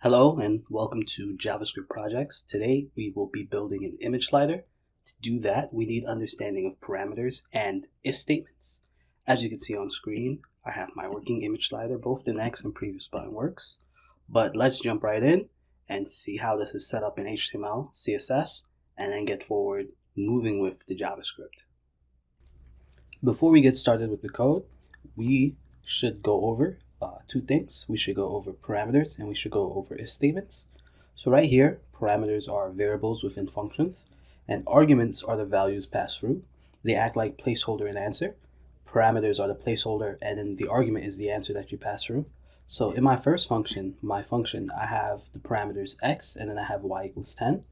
Hello and welcome to JavaScript projects. Today we will be building an image slider. To do that, we need understanding of parameters and if statements. As you can see on screen, I have my working image slider. Both the next and previous button works. But let's jump right in and see how this is set up in HTML, CSS, and then get forward moving with the JavaScript. Before we get started with the code, we should go over two things. We should go over parameters and we should go over if statements. So right here, parameters are variables within functions and arguments are the values passed through. They act like placeholder and answer. Parameters are the placeholder and then the argument is the answer that you pass through. So in my first function, I have the parameters x and then I have y equals 10.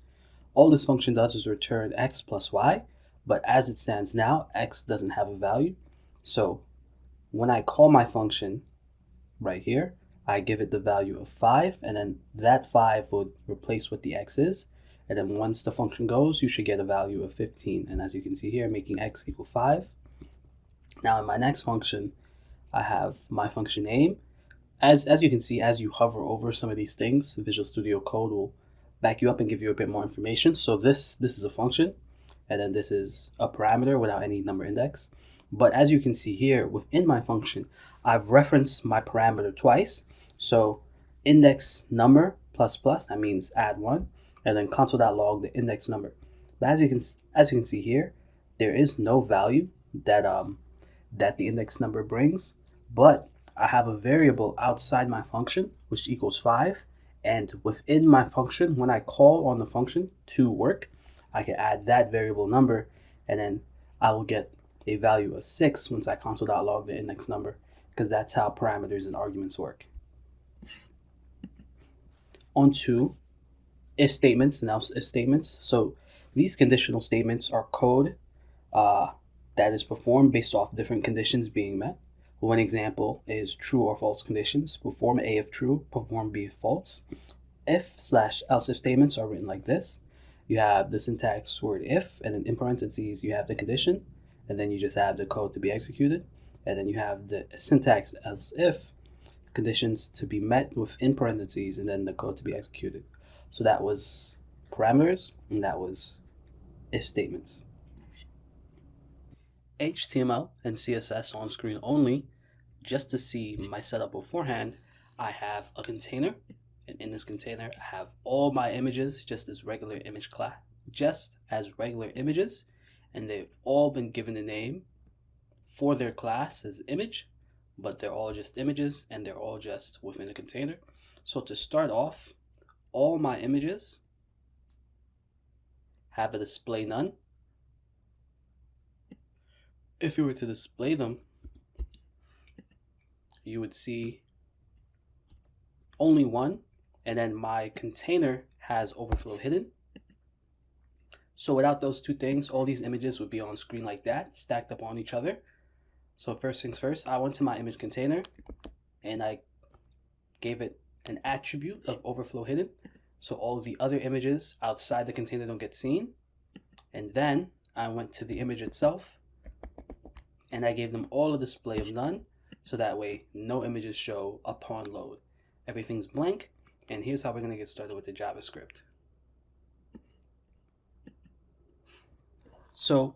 All this function does is return x plus y, but as it stands now, x doesn't have a value. So when I call my function right here, I give it the value of 5, and then that 5 would replace what the x is. And then once the function goes, you should get a value of 15. And as you can see here, making x equal 5. Now in my next function, I have my function name. As you can see, as you hover over some of these things, Visual Studio Code will back you up and give you a bit more information. So this is a function, and then this is a parameter without any number index. But as you can see here, within my function, I've referenced my parameter twice. So index number plus plus, that means add 1, and then console.log the index number. But as you can see here, there is no value that that the index number brings, but I have a variable outside my function which equals 5, and within my function, when I call on the function to work, I can add that variable number, and then I will get a value of 6 once I console.log the index number, because that's how parameters and arguments work. On to if statements, and now if statements. So these conditional statements are code that is performed based off different conditions being met. One example is true or false conditions. Perform A if true, perform B if false. If/else if statements are written like this. You have the syntax word if, and then in parentheses you have the condition, and then you just have the code to be executed, and then you have the syntax as if, conditions to be met within parentheses, and then the code to be executed. So that was parameters, and that was if statements. HTML and CSS on screen only. Just to see my setup beforehand, I have a container, and in this container I have all my images just as regular images, and they've all been given a name for their class as image, but they're all just images and they're all just within a container. So to start off, all my images have a display none. If you were to display them, you would see only one, and then my container has overflow hidden. So without those two things, all these images would be on screen like that, stacked up on each other. So first things first, I went to my image container and I gave it an attribute of overflow hidden, so all the other images outside the container don't get seen. And then I went to the image itself and I gave them all a display of none, so that way no images show upon load. Everything's blank, and here's how we're going to get started with the JavaScript. So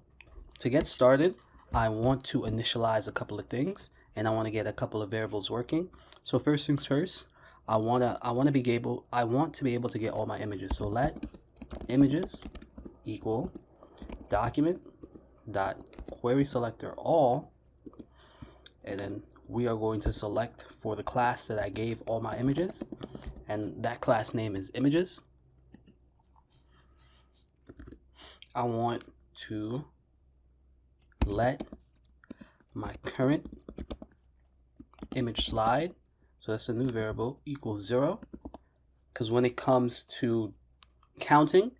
to get started, I want to initialize a couple of things, and I want to get a couple of variables working. So first things first, I want to be able to get all my images. So let images equal document dot query selector all, and then we are going to select for the class that I gave all my images, and that class name is images. I want to let my current image slide, so that's a new variable, equals 0, because when it comes to counting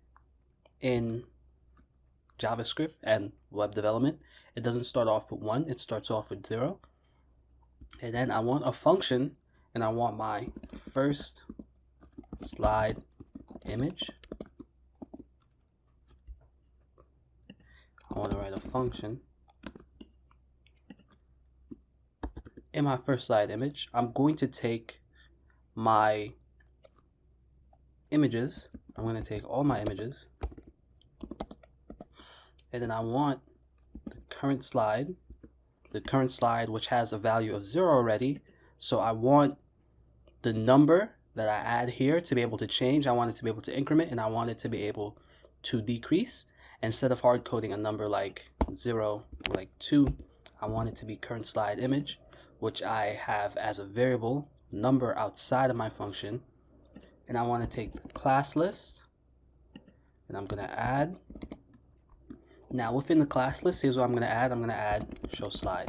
in JavaScript and web development, it doesn't start off with 1, it starts off with 0. And then I want a function, and I want my first slide image. I want to write a function. In my first slide image, I'm going to take my images, I'm going to take all my images, and then I want the current slide which has a value of 0 already. So I want the number that I add here to be able to change. I want it to be able to increment, and I want it to be able to decrease. Instead of hard coding a number like 0 or like 2, I want it to be current slide image, which I have as a variable number outside of my function. And I want to take the class list, and I'm going to add. Now within the class list, here's what I'm going to add. I'm going to add show slide.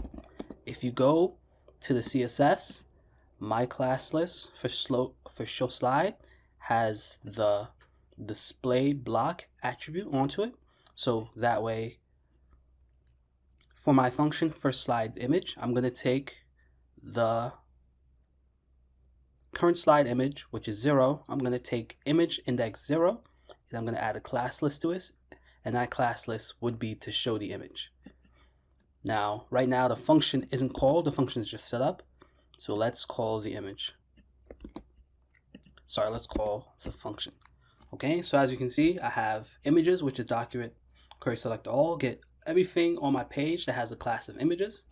If you go to the CSS, my class list for show slide has the display block attribute onto it. So that way, for my function for slide image, I'm going to take the current slide image, which is 0. I'm going to take image index 0, and I'm going to add a class list to it, and that class list would be to show the image. Now, right now the function isn't called, the function is just set up. So let's call the image. Sorry, let's call the function. Okay, so as you can see, I have images, which is document query select all, get everything on my page that has a class of images.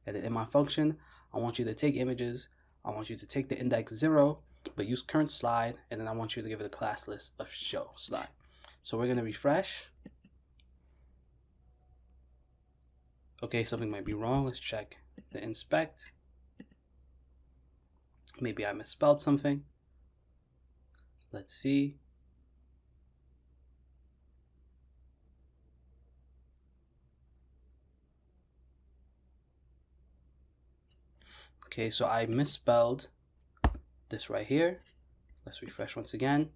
And then in my function, I want you to take images, I want you to take the index 0, but use current slide, and then I want you to give it a class list of show slide. So we're going to refresh. Okay, something might be wrong. Let's check the inspect. Maybe I misspelled something. Let's see. Okay, so I misspelled this right here. Let's refresh once again.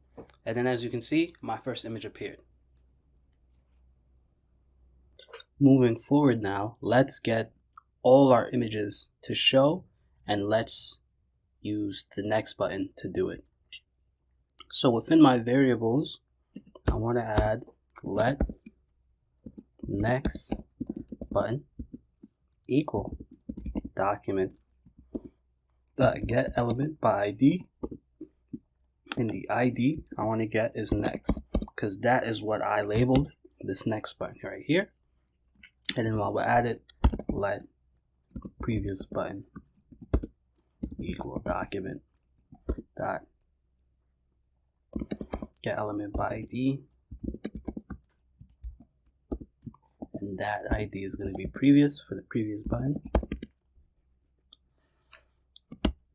And then as you can see, my first image appeared. Moving forward now, let's get all our images to show, and let's use the next button to do it. So within my variables, I want to add let next button equal document get element by ID, and the ID I want to get is next, because that is what I labeled this next button right here. And then while we're at it, let previous button equal document dot get element by ID, and that ID is going to be previous for the previous button.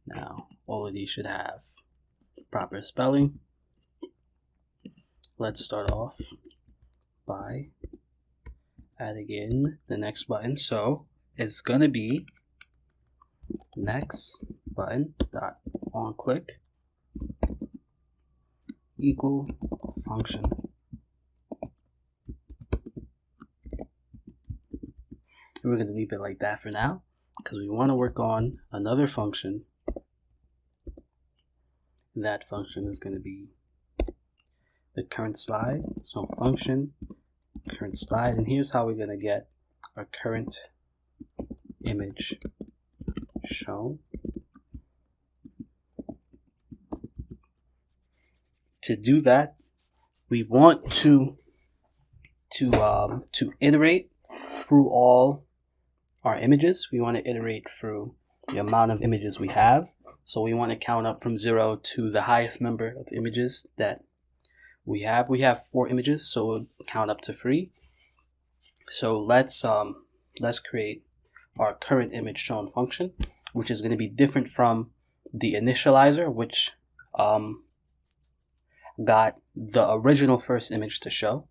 Now all of these should have proper spelling. Let's start off by adding in the next button. So it's going to be next button dot on click equal function. And we're going to leave it like that for now, because we want to work on another function. That function is going to be the current slide. So function current slide, and here's how we're going to get our current image shown. To do that, we want to iterate through all our images. We want to iterate through the amount of images we have. So we want to count up from 0 to the highest number of images that we have. We have 4 images, so we'll count up to 3. So let's create our current image shown function, which is going to be different from the initializer, which got the original first image to show.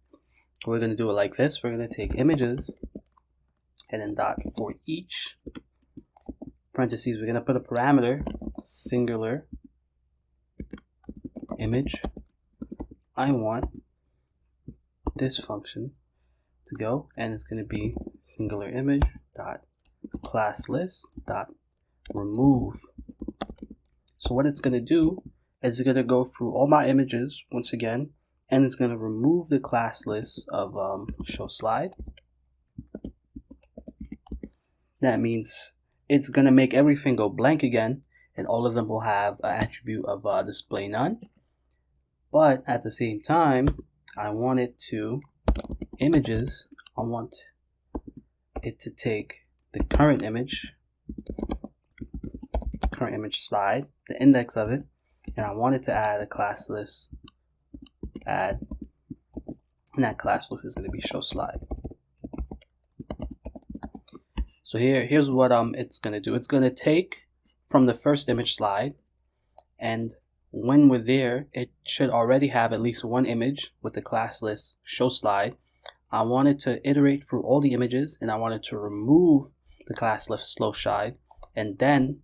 We're going to do it like this. We're going to take images and then dot for each parentheses. We're going to put a parameter singular image. I want this function to go, and it's going to be singular image dot class list dot remove. So what it's going to do is it's going to go through all my images once again, and it's going to remove the class list of show slide. That means it's going to make everything go blank again, and all of them will have an attribute of display none. But at the same time, I want it to images. I want it to take the current image slide, the index of it, and I want it to add a class list add, and that class list is going to be show slide. So here's what it's going to do. It's going to take from the first image slide, and when we're there, it should already have at least one image with the class list show slide. I want it to iterate through all the images, and I want it to remove the class list show slide, and then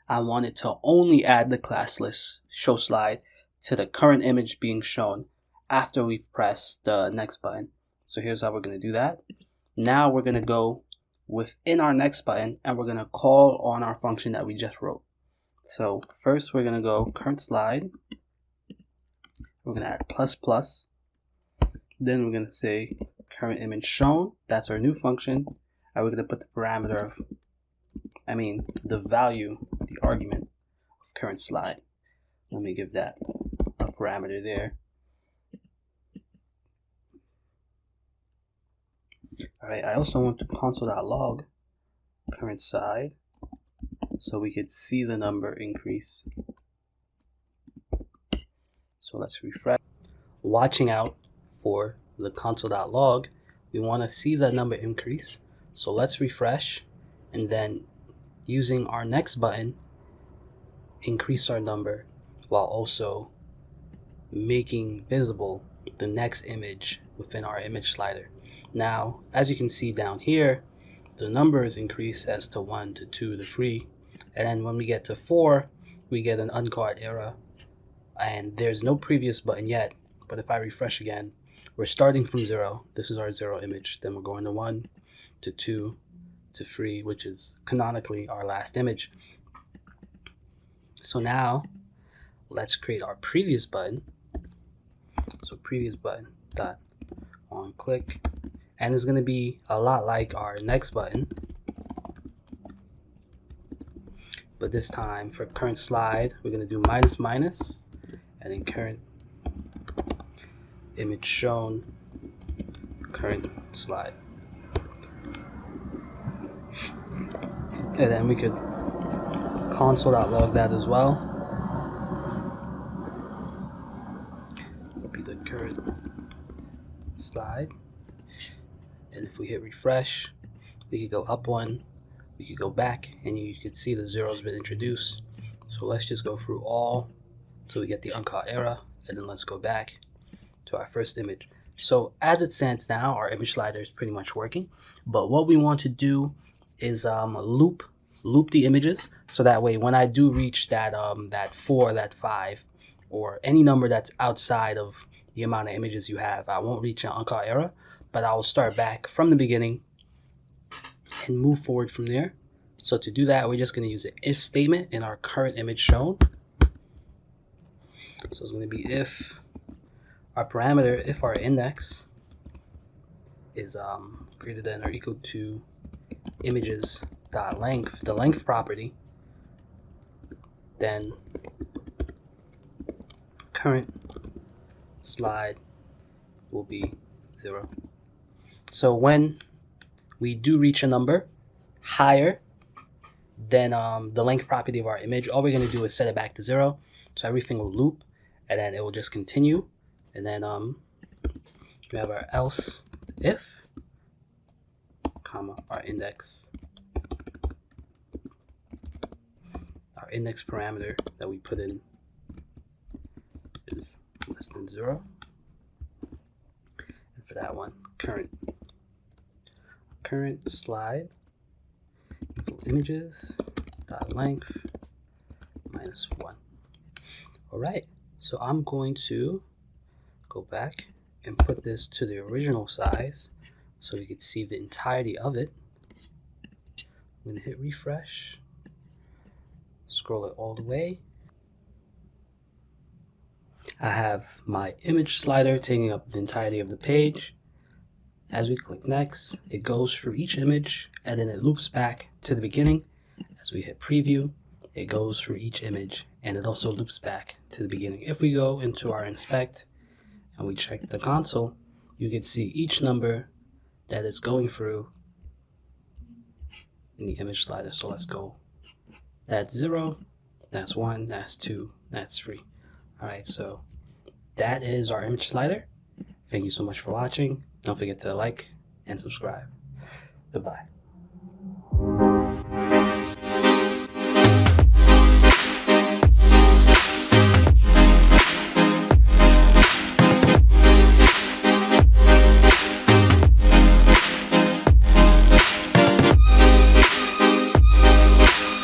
I want it to only add the class list show slide to the current image being shown after we've pressed the next button. So here's how we're going to do that. Now we're going to go within our next button, and we're going to call on our function that we just wrote. So first we're going to go current slide. We're going to add ++. Then we're going to say current image shown. That's our new function. And we're going to put the parameter of, the value, the argument of current slide. Let me give that a parameter there. All right, I also want to console.log current slide so we could see the number increase. So let's refresh. Watching out for the console.log, we want to see the number increase. So let's refresh, and then using our next button, increase our number while also making visible the next image within our image slider. Now, as you can see down here, the number is increased as to 1 to 2 to 3, and then when we get to 4, we get an uncaught error, and there's no previous button yet. But if I refresh again, we're starting from 0. This is our 0 image. Then we're going to 1 to 2 to 3, which is canonically our last image. So now let's create our previous button. So previous button dot on click, and it's going to be a lot like our next button, but this time for current slide we're going to do -, and then current image shown current slide, and then we could console.log that as well. Be the current slide, and if we hit refresh, we could go up 1, we could go back, and you could see the 0's been introduced. So let's just go through all till we get the uncaught error, and then let's go back to our first image. So as it stands now, our image slider is pretty much working, but what we want to do is loop the images, so that way when I do reach that that 4, that 5, or any number that's outside of the amount of images you have, I won't reach an uncaught error, but I will start back from the beginning and move forward from there. So to do that, we're just going to use an if statement in our current image shown. So it's going to be if our parameter, if our index is greater than or equal to images dot length, the length property, then current slide will be 0. So when we do reach a number higher than the length property of our image, all we're going to do is set it back to 0. So everything will loop, and then it will just continue. And then we have our else if, comma, our index parameter that we put in is less than 0. And for that one, current slide equal images dot length -1. All right, so I'm going to go back and put this to the original size so we could see the entirety of it. I'm going to hit refresh, scroll it all the way. I have my image slider taking up the entirety of the page. As we click next, it goes through each image, and then it loops back to the beginning. As we hit preview, it goes through each image, and it also loops back to the beginning. If we go into our inspect and we check the console, you can see each number that it's going through in the image slider. So let's go. That's 0, that's 1, that's 2, that's 3. Alright, so that is our image slider. Thank you so much for watching. Don't forget to like and subscribe. Goodbye.